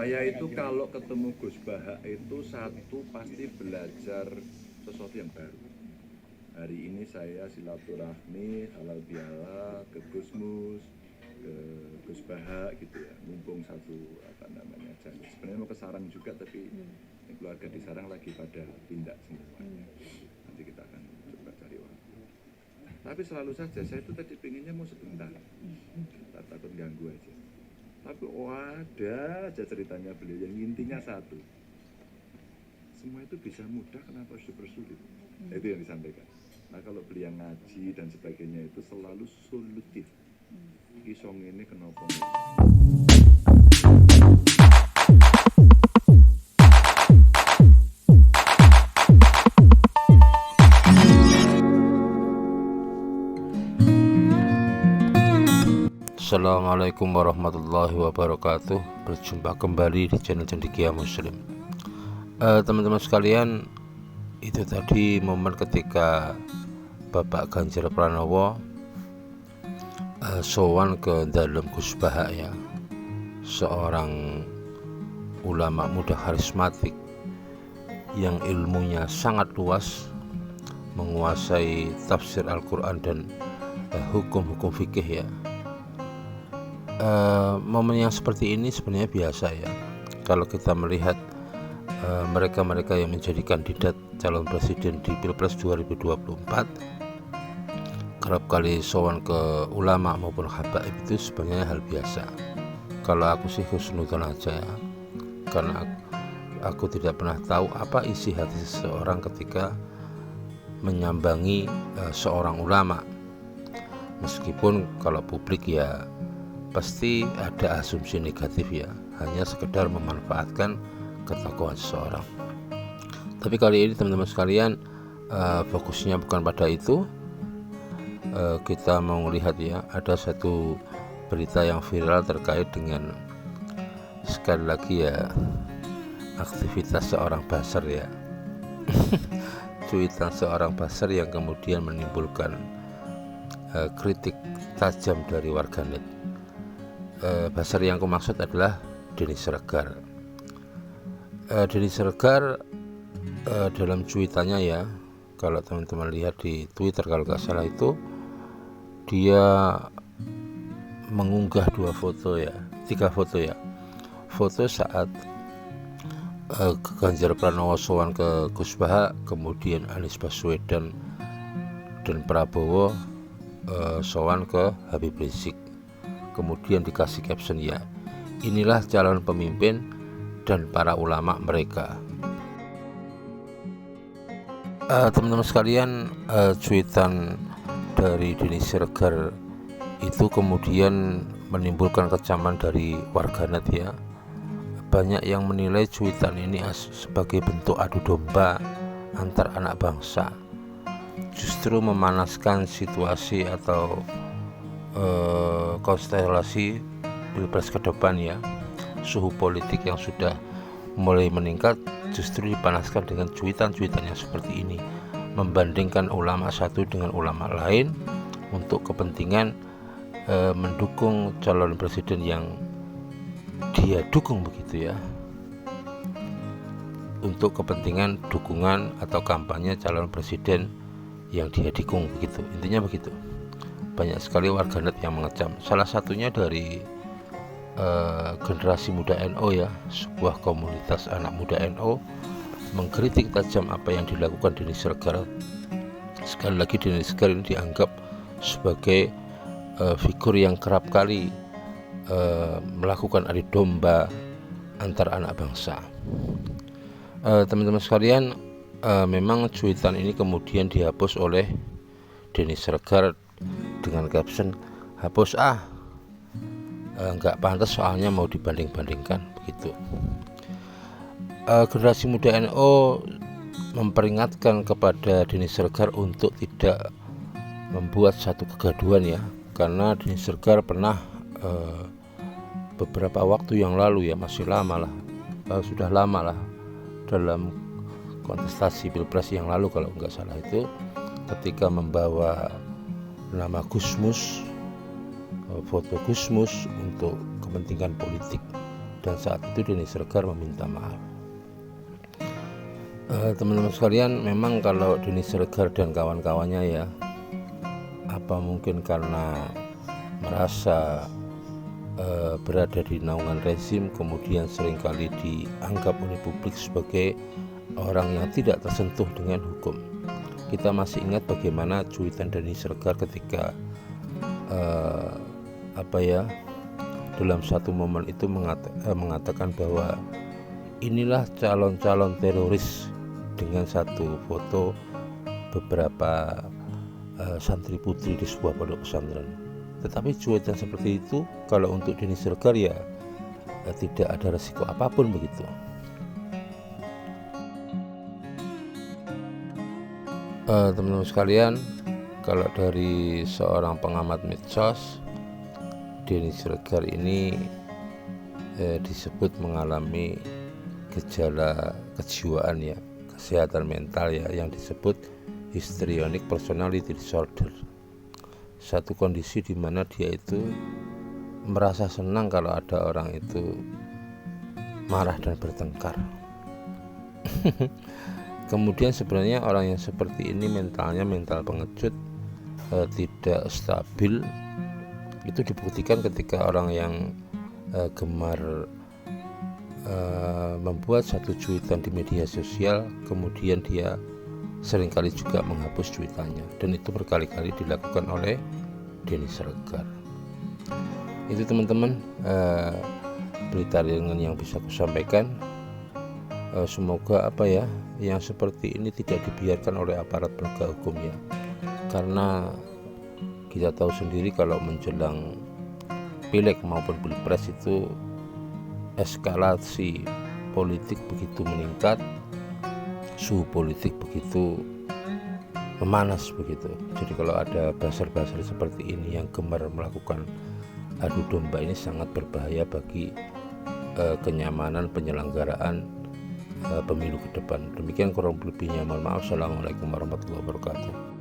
Saya itu kalau ketemu Gus Baha itu satu pasti belajar sesuatu yang baru. Hari ini saya silaturahmi halal bihalal ke Gusmus, ke Gus Baha gitu ya, mumpung satu jalur. Sebenarnya mau ke Sarang juga tapi keluarga di Sarang lagi pada pindah semuanya. Nanti kita akan coba cari waktu. Tapi selalu saja saya itu tadi pinginnya mau sebentar, tak takut ganggu aja. Tapi ada aja ceritanya beliau yang intinya satu, semua itu bisa mudah, kenapa harus dipersulit? Itu yang disampaikan. Nah kalau beliau ngaji dan sebagainya itu selalu solutif. Kisong ini kenapa? Assalamualaikum warahmatullahi wabarakatuh. Berjumpa kembali di channel Cendekia Muslim. Teman-teman sekalian, itu tadi momen ketika Bapak Ganjar Pranowo sowan ke dalam Gus Baha ya, seorang ulama muda karismatik yang ilmunya sangat luas, menguasai tafsir Al-Quran dan hukum-hukum fikih ya. Momen yang seperti ini sebenarnya biasa ya kalau kita melihat mereka-mereka yang menjadi kandidat calon presiden di Pilpres 2024 kerap kali sowan ke ulama maupun habaib. Itu sebenarnya hal biasa. Kalau aku sih husnudzon aja ya, karena aku tidak pernah tahu apa isi hati seseorang ketika menyambangi seorang ulama. Meskipun kalau publik ya pasti ada asumsi negatif ya, hanya sekedar memanfaatkan ketokohan seseorang. Tapi kali ini teman-teman sekalian, fokusnya bukan pada itu. Kita mau melihat ya, ada satu berita yang viral terkait dengan, sekali lagi ya, aktivitas seorang buzzer ya. Cuitan seorang buzzer yang kemudian menimbulkan kritik tajam dari warganet. Buzzer yang aku maksud adalah Denny Siregar. Denny Siregar dalam cuitannya ya, kalau teman-teman lihat di Twitter kalau nggak salah itu, dia mengunggah 3 foto ya. Foto saat Ganjar Pranowo sowan ke Gus Baha, kemudian Anies Baswedan dan Prabowo sowan ke Habib Rizik. Kemudian dikasih caption ya, inilah calon pemimpin dan para ulama mereka. Teman-teman sekalian, cuitan dari Denny Siregar itu kemudian menimbulkan kecaman dari warganet ya. Banyak yang menilai cuitan ini sebagai bentuk adu domba antar anak bangsa, justru memanaskan situasi atau konstelasi Pilpres ke depan ya. Suhu politik yang sudah mulai meningkat justru dipanaskan dengan cuitan-cuitan yang seperti ini, membandingkan ulama satu dengan ulama lain untuk kepentingan mendukung calon presiden yang dia dukung begitu ya, untuk kepentingan dukungan atau kampanye calon presiden yang dia dukung begitu. Intinya begitu. Banyak sekali warganet yang mengecam. Salah satunya dari generasi muda NU ya, sebuah komunitas anak muda NU mengkritik tajam apa yang dilakukan Denny Siregar. Sekali lagi, Denny Siregar ini dianggap sebagai figur yang kerap kali melakukan adu domba antar anak bangsa. Teman-teman sekalian, memang cuitan ini kemudian dihapus oleh Denny Siregar dengan caption, hapus nggak pantas soalnya mau dibanding-bandingkan begitu. Generasi muda NU memperingatkan kepada Denny Siregar untuk tidak membuat satu kegaduhan ya, karena Denny Siregar pernah beberapa waktu yang lalu ya, masih lama lah, sudah lama lah, dalam kontestasi Pilpres yang lalu kalau nggak salah itu, ketika membawa nama Gusmus, foto Gusmus untuk kepentingan politik dan saat itu Denny Sregar meminta maaf. Teman-teman sekalian, memang kalau Denny Sregar dan kawan-kawannya ya, apa mungkin karena merasa berada di naungan rezim, kemudian seringkali dianggap oleh publik sebagai orang yang tidak tersentuh dengan hukum. Kita masih ingat bagaimana cuitan Denny Sregar ketika dalam satu momen itu mengatakan bahwa inilah calon-calon teroris, dengan satu foto beberapa santri putri di sebuah pondok pesantren. Tetapi cuitan seperti itu kalau untuk Denny Sregar ya tidak ada resiko apapun begitu. Teman-teman sekalian, kalau dari seorang pengamat medsos, Denny Sregar ini disebut mengalami gejala kejiwaan ya, kesehatan mental ya, yang disebut histrionic personality disorder. Satu kondisi di mana dia itu merasa senang kalau ada orang itu marah dan bertengkar. Kemudian sebenarnya orang yang seperti ini mentalnya mental pengecut, tidak stabil. Itu dibuktikan ketika orang yang gemar membuat satu cuitan di media sosial, kemudian dia seringkali juga menghapus cuitannya, dan itu berkali-kali dilakukan oleh Denny Sregar. Itu teman-teman berita ringan yang bisa aku sampaikan. Semoga yang seperti ini tidak dibiarkan oleh aparat penegak hukum ya, karena kita tahu sendiri kalau menjelang pileg maupun pilpres itu eskalasi politik begitu meningkat, suhu politik begitu memanas begitu. Jadi kalau ada buzzer-buzzer seperti ini yang gemar melakukan adu domba, ini sangat berbahaya bagi kenyamanan penyelenggaraan pemilu ke depan. Demikian kurang lebihnya, mohon maaf. Assalamualaikum warahmatullahi wabarakatuh.